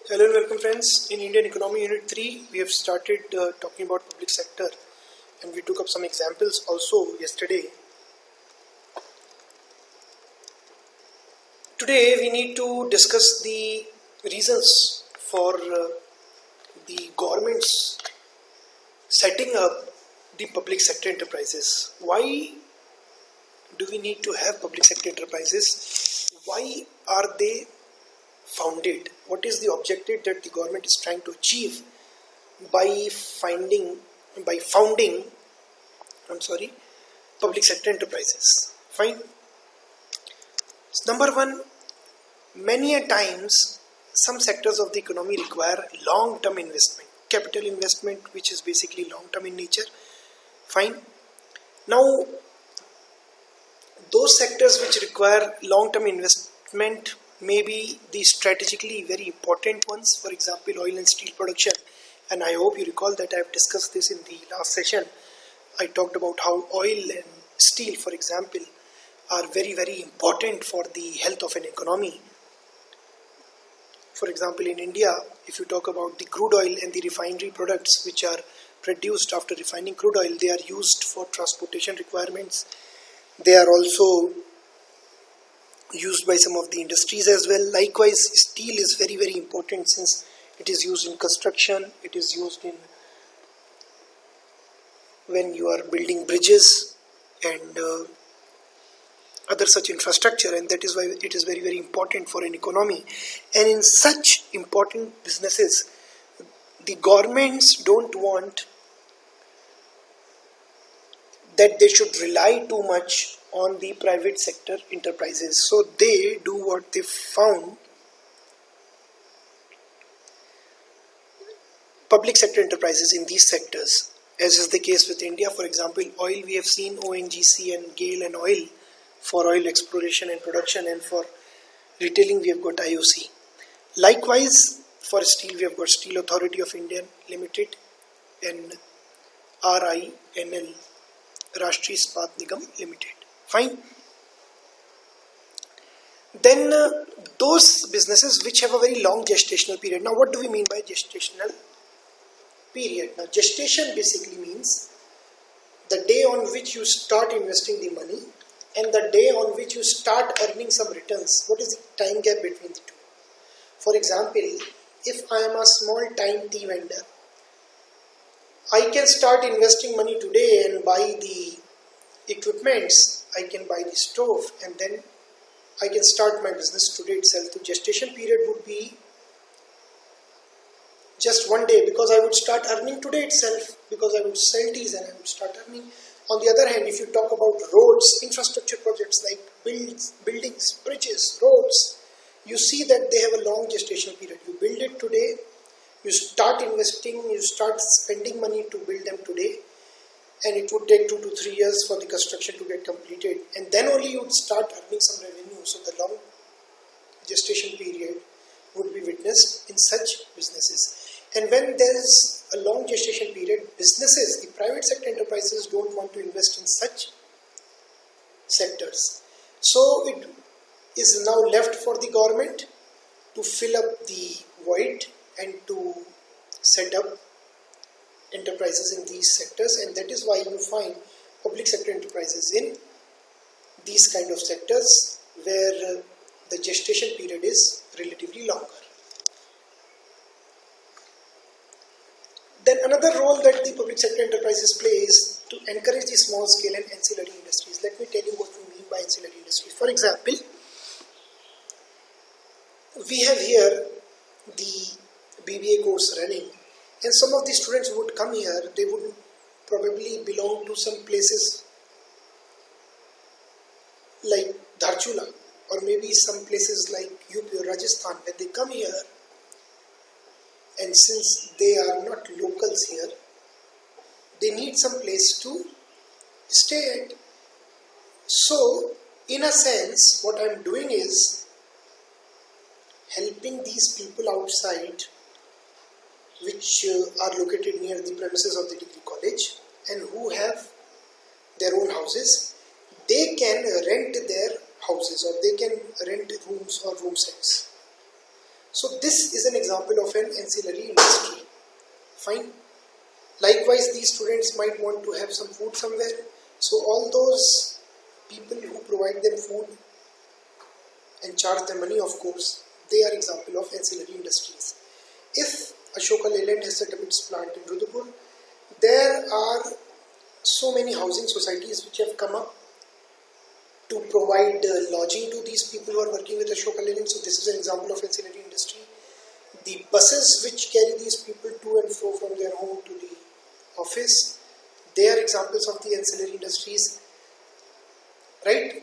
Hello and welcome friends. In Indian Economy Unit 3, we have started talking about public sector and we took up some examples also yesterday. Today we need to discuss the reasons for the government's setting up the public sector enterprises. Why do we need to have public sector enterprises? Why are they founded? What is the objective that the government is trying to achieve by founding public sector enterprises? Fine. Number one, many a times some sectors of the economy require long-term investment, capital investment, which is basically long-term in nature. Fine. Now, those sectors which require long-term investment may be the strategically very important ones, for example, oil and steel production. And I hope you recall that I have discussed this in the last session. I talked about how oil and steel, for example, are very, very important for the health of an economy. For example, in India, if you talk about the crude oil and the refinery products which are produced after refining crude oil, they are used for transportation requirements. They are also used by some of the industries as well. Likewise, steel is very, very important since it is used in construction, it is used in when you are building bridges and other such infrastructure, and that is why it is very, very important for an economy. And in such important businesses, the governments don't want that they should rely too much on the private sector enterprises. So they do what they found public sector enterprises in these sectors, as is the case with India. For example, oil, we have seen ONGC and GAIL and oil for oil exploration and production, and for retailing we have got IOC. Likewise, for steel we have got Steel Authority of India Limited and RINL, Rashtriya Ispat Nigam Limited. Fine. Then those businesses which have a very long gestational period. Now what do we mean by gestational period? Now gestation basically means the day on which you start investing the money and the day on which you start earning some returns. What is the time gap between the two? For example, if I am a small time tea vendor, I can start investing money today and buy the equipments, I can buy the stove, and then I can start my business today itself. The gestation period would be just one day, because I would start earning today itself, because I would sell teas and I would start earning. On the other hand, if you talk about roads, infrastructure projects like buildings, bridges, roads, you see that they have a long gestation period. You build it today, you start investing, you start spending money to build them today, and it would take 2 to 3 years for the construction to get completed, and then only you would start earning some revenue. So the long gestation period would be witnessed in such businesses. And when there is a long gestation period, businesses, the private sector enterprises don't want to invest in such sectors. So it is now left for the government to fill up the void and to set up enterprises in these sectors, and that is why you find public sector enterprises in these kind of sectors where the gestation period is relatively longer. Then another role that the public sector enterprises play is to encourage the small scale and ancillary industries. Let me tell you what we mean by ancillary industries. For example, we have here the BBA course running, and some of the students who would come here, they would probably belong to some places like Dharchula, or maybe some places like UP or Rajasthan. When they come here, and since they are not locals here, they need some place to stay at. So, in a sense, what I am doing is helping these people outside which are located near the premises of the degree college and who have their own houses. They can rent their houses, or they can rent rooms or room sets. So this is an example of an ancillary industry. Fine. Likewise, these students might want to have some food somewhere. So all those people who provide them food and charge them money, of course, they are example of ancillary industries. If Ashoka Leyland has set up its plant in Rudapur, there are so many housing societies which have come up to provide lodging to these people who are working with Ashoka Leyland. So this is an example of ancillary industry. The buses which carry these people to and fro from their home to the office, they are examples of the ancillary industries, right?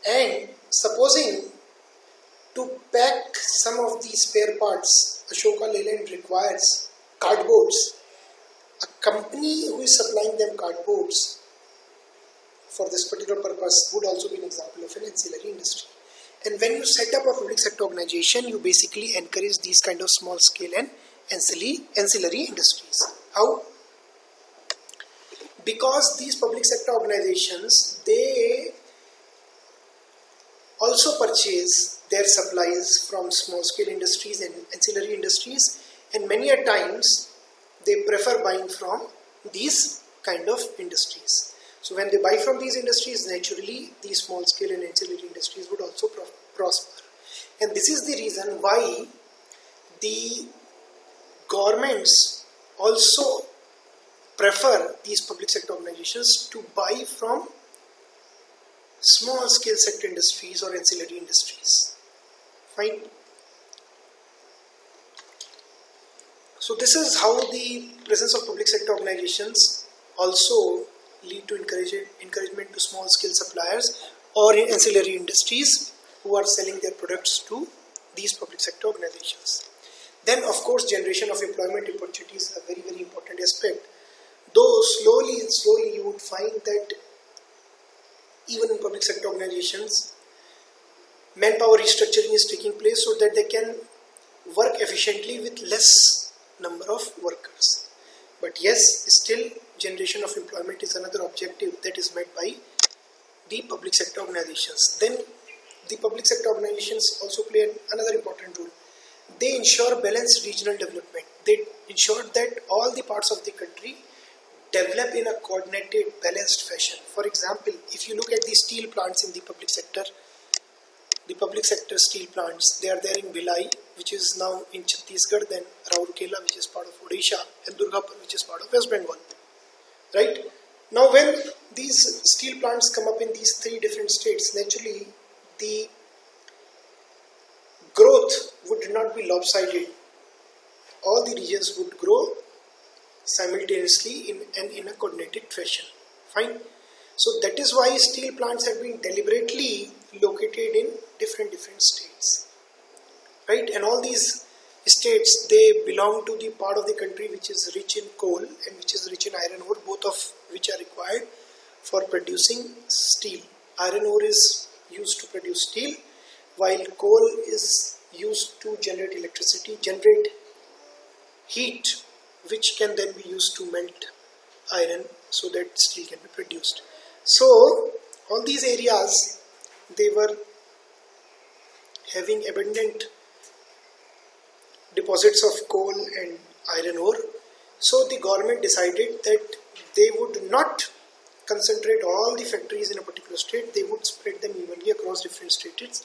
And supposing to pack some of these spare parts, Ashoka Leyland requires cardboards. A company who is supplying them cardboards for this particular purpose would also be an example of an ancillary industry. And when you set up a public sector organization, you basically encourage these kind of small scale and ancillary industries. How? Because these public sector organizations, they also purchase their supplies from small scale industries and ancillary industries, and many a times they prefer buying from these kind of industries. So when they buy from these industries, naturally these small scale and ancillary industries would also prosper. And this is the reason why the governments also prefer these public sector organizations to buy from small scale sector industries or ancillary industries. Fine. So this is how the presence of public sector organizations also lead to encouragement to small scale suppliers or in ancillary industries who are selling their products to these public sector organizations. Then of course generation of employment opportunities is a very, very important aspect. Though slowly you would find that even in public sector organizations, manpower restructuring is taking place so that they can work efficiently with less number of workers. But yes, still generation of employment is another objective that is met by the public sector organizations. Then the public sector organizations also play another important role. They ensure balanced regional development. They ensure that all the parts of the country develop in a coordinated, balanced fashion. For example, if you look at the steel plants in the public sector steel plants, they are there in Bhilai, which is now in Chhattisgarh, then Rourkela, which is part of Odisha, and Durgapur, which is part of West Bengal. Right? Now, when these steel plants come up in these three different states, naturally the growth would not be lopsided. All the regions would grow simultaneously in a coordinated fashion. Fine. So that is why steel plants have been deliberately located in different states. Right? And all these states, they belong to the part of the country which is rich in coal and which is rich in iron ore, both of which are required for producing steel. Iron ore is used to produce steel, while coal is used to generate electricity, generate heat, which can then be used to melt iron so that steel can be produced. So all these areas, they were having abundant deposits of coal and iron ore. So the government decided that they would not concentrate all the factories in a particular state. They would spread them evenly across different states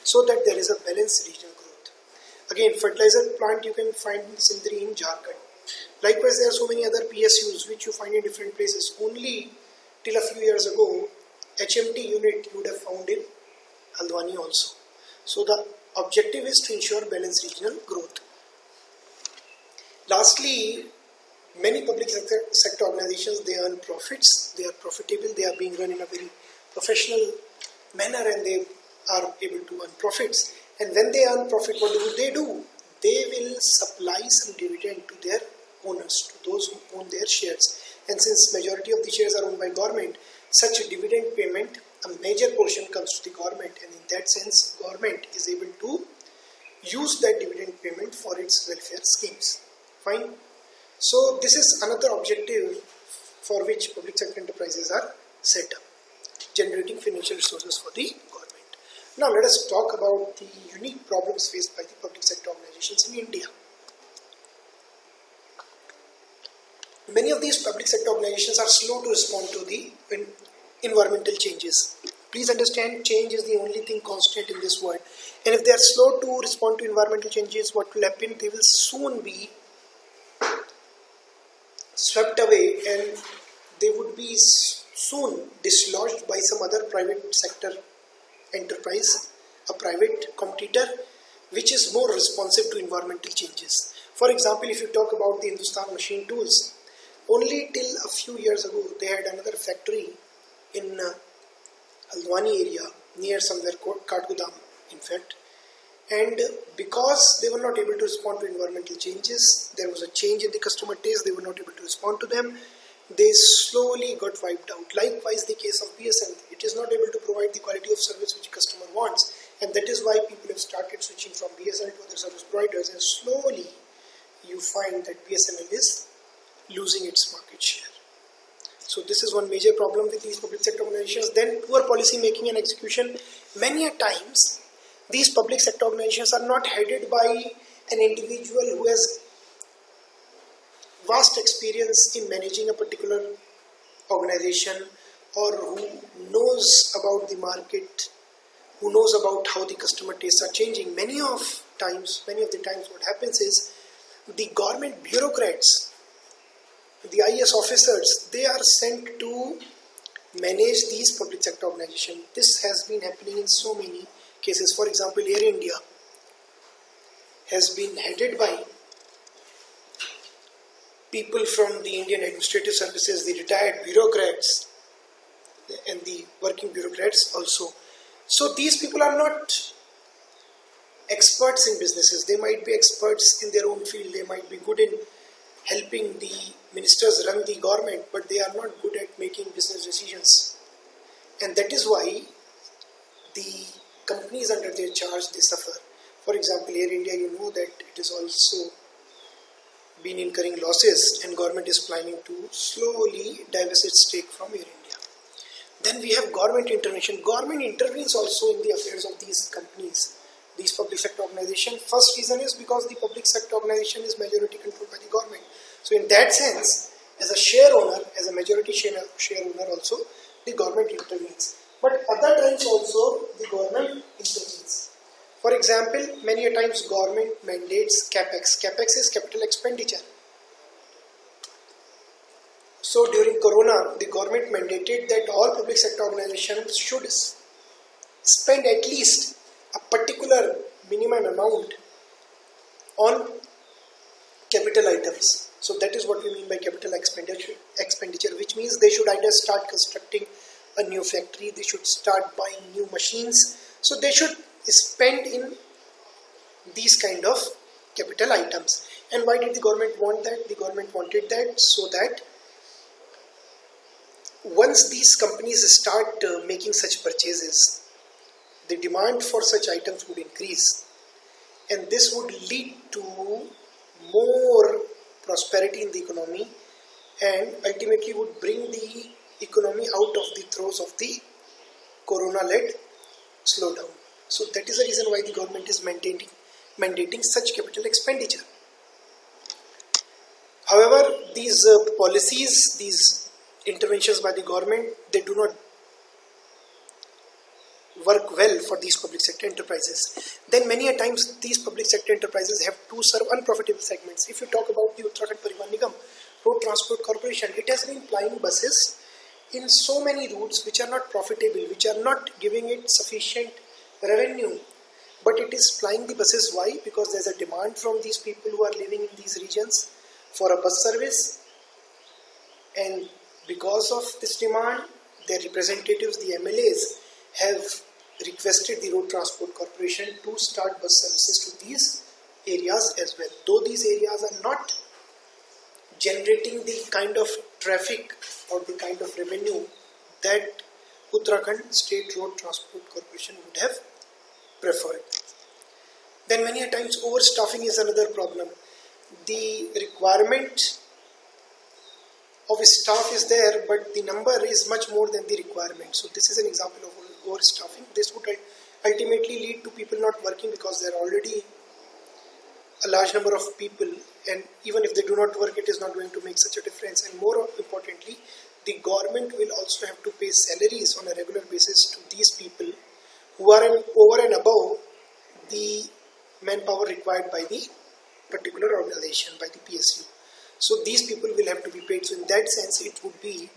so that there is a balanced regional growth. Again, fertilizer plant you can find in Sindri in Jharkhand. Likewise, there are so many other PSUs which you find in different places. Only till a few years ago, HMT unit you would have found in Haldwani also. So the objective is to ensure balanced regional growth. Lastly, many public sector organizations, they earn profits, they are profitable, they are being run in a very professional manner and they are able to earn profits. And when they earn profit, what do? They will supply some dividend to their owners, to those who own their shares. And since majority of the shares are owned by government, such a dividend payment, a major portion comes to the government, and in that sense, government is able to use that dividend payment for its welfare schemes. Fine. So this is another objective for which public sector enterprises are set up, generating financial resources for the government. Now let us talk about the unique problems faced by the public sector organizations in India. Many of these public sector organizations are slow to respond to the environmental changes. Please understand, change is the only thing constant in this world. And if they are slow to respond to environmental changes, what will happen? They will soon be swept away and they would be soon dislodged by some other private sector enterprise, a private competitor, which is more responsive to environmental changes. For example, if you talk about the Hindustan Machine Tools, only till a few years ago they had another factory in Haldwani area near somewhere Kathgodam in fact, and because they were not able to respond to environmental changes, there was a change in the customer taste, they were not able to respond to them, they slowly got wiped out. Likewise the case of BSNL, it is not able to provide the quality of service which customer wants, and that is why people have started switching from BSNL to other service providers, and slowly you find that BSNL is losing its market share. So this is one major problem with these public sector organizations. Then poor policy making and execution. Many a times these public sector organizations are not headed by an individual who has vast experience in managing a particular organization or who knows about the market, who knows about how the customer tastes are changing. Many of the times what happens is the government bureaucrats, the IAS officers, they are sent to manage these public sector organizations. This has been happening in so many cases. For example, Air India has been headed by people from the Indian Administrative Services, the retired bureaucrats and the working bureaucrats also. So these people are not experts in businesses. They might be experts in their own field. They might be good in helping the ministers run the government, but they are not good at making business decisions. And that is why the companies under their charge, they suffer. For example, Air India, you know that it has also been incurring losses and government is planning to slowly divest its stake from Air India. Then we have government intervention. Government intervenes also in the affairs of these companies, these public sector organizations. First reason is because the public sector organization is majority controlled by the government. So in that sense, as a share owner, as a majority share owner also, the government intervenes. But other times also the government intervenes. For example, many a times government mandates CAPEX. CAPEX is capital expenditure. So during Corona, the government mandated that all public sector organizations should spend at least a particular minimum amount on capital items. So that is what we mean by capital expenditure, which means they should either start constructing a new factory, they should start buying new machines. So they should spend in these kind of capital items. And why did the government want that? The government wanted that so that once these companies start making such purchases, the demand for such items would increase, and this would lead to more prosperity in the economy and ultimately would bring the economy out of the throes of the corona-led slowdown. So that is the reason why the government is mandating such capital expenditure. However, these policies, these interventions by the government, they do not work well for these public sector enterprises. Then many a times these public sector enterprises have to serve unprofitable segments. If you talk about the Uttarakhand Parivahan Nigam, Road Transport Corporation, it has been plying buses in so many routes which are not profitable, which are not giving it sufficient revenue. But it is plying the buses. Why? Because there is a demand from these people who are living in these regions for a bus service, and because of this demand, their representatives, the MLAs, have requested the Road Transport Corporation to start bus services to these areas as well. Though these areas are not generating the kind of traffic or the kind of revenue that Uttarakhand State Road Transport Corporation would have preferred. Then many a times overstaffing is another problem. The requirement of staff is there, but the number is much more than the requirement. So this is an example of overstaffing. This would ultimately lead to people not working because there are already a large number of people, and even if they do not work, it is not going to make such a difference. And more importantly, the government will also have to pay salaries on a regular basis to these people who are over and above the manpower required by the particular organization, by the PSU. So these people will have to be paid. So in that sense, it would be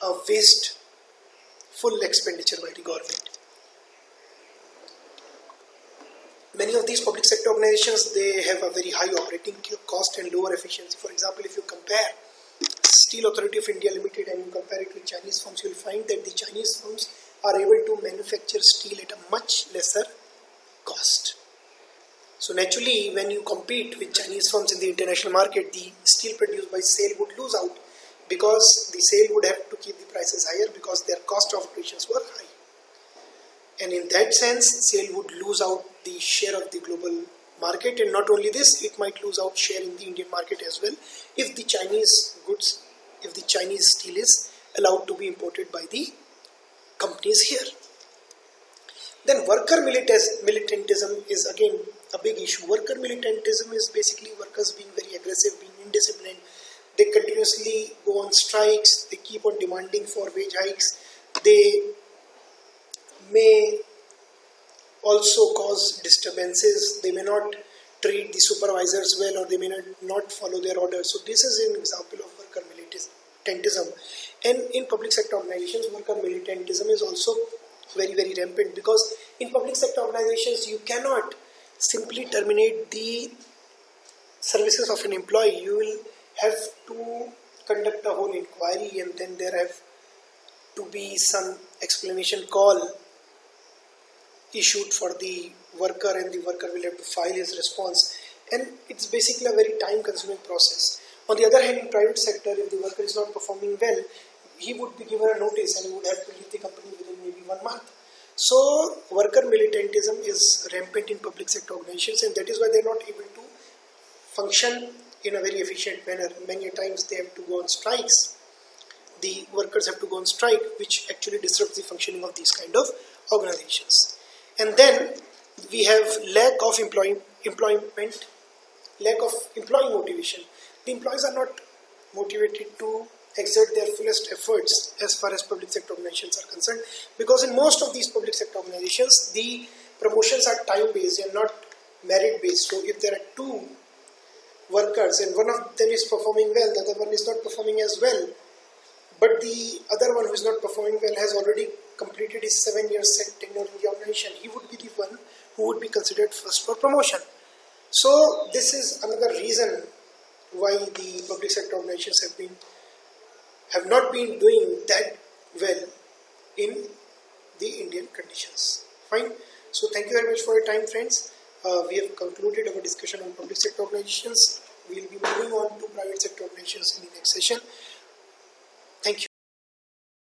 a wasteful expenditure by the government. Many of these public sector organizations, they have a very high operating cost and lower efficiency. For example, if you compare Steel Authority of India Limited and you compare it with Chinese firms, you will find that the Chinese firms are able to manufacture steel at a much lesser cost. So naturally, when you compete with Chinese firms in the international market, the steel produced by SAIL would lose out because the SAIL would have to keep the prices higher because their cost of operations were high. And in that sense, SAIL would lose out the share of the global market, and not only this, it might lose out share in the Indian market as well if the Chinese goods, if the Chinese steel is allowed to be imported by the companies here. Then worker militantism is again a big issue. Worker militantism is basically workers being very aggressive, being indisciplined. They continuously go on strikes, they keep on demanding for wage hikes, they may also cause disturbances, they may not treat the supervisors well, or they may not follow their orders. So this is an example of worker militantism. And in public sector organizations, worker militantism is also very, very rampant, because in public sector organizations you cannot simply terminate the services of an employee. You will have to conduct a whole inquiry, and then there have to be some explanation call issued for the worker, and the worker will have to file his response, and it's basically a very time consuming process. On the other hand, in private sector, if the worker is not performing well, he would be given a notice and he would have to leave the company within maybe 1 month. So worker militantism is rampant in public sector organizations, and that is why they are not able to function in a very efficient manner. Many times they have to go on strikes. The workers have to go on strike, which actually disrupts the functioning of these kind of organizations. And then we have lack of employee motivation. The employees are not motivated to exert their fullest efforts as far as public sector organizations are concerned, because in most of these public sector organizations, the promotions are time based and not merit based. So if there are two workers and one of them is performing well, the other one is not performing as well, but the other one who is not performing well has already completed his 7 years tenure in the organization, he would be the one who would be considered first for promotion. So this is another reason why the public sector organizations have not been doing that well in the Indian conditions. Fine. So thank you very much for your time, friends. We have concluded our discussion on public sector organizations. We will be moving on to private sector organizations in the next session.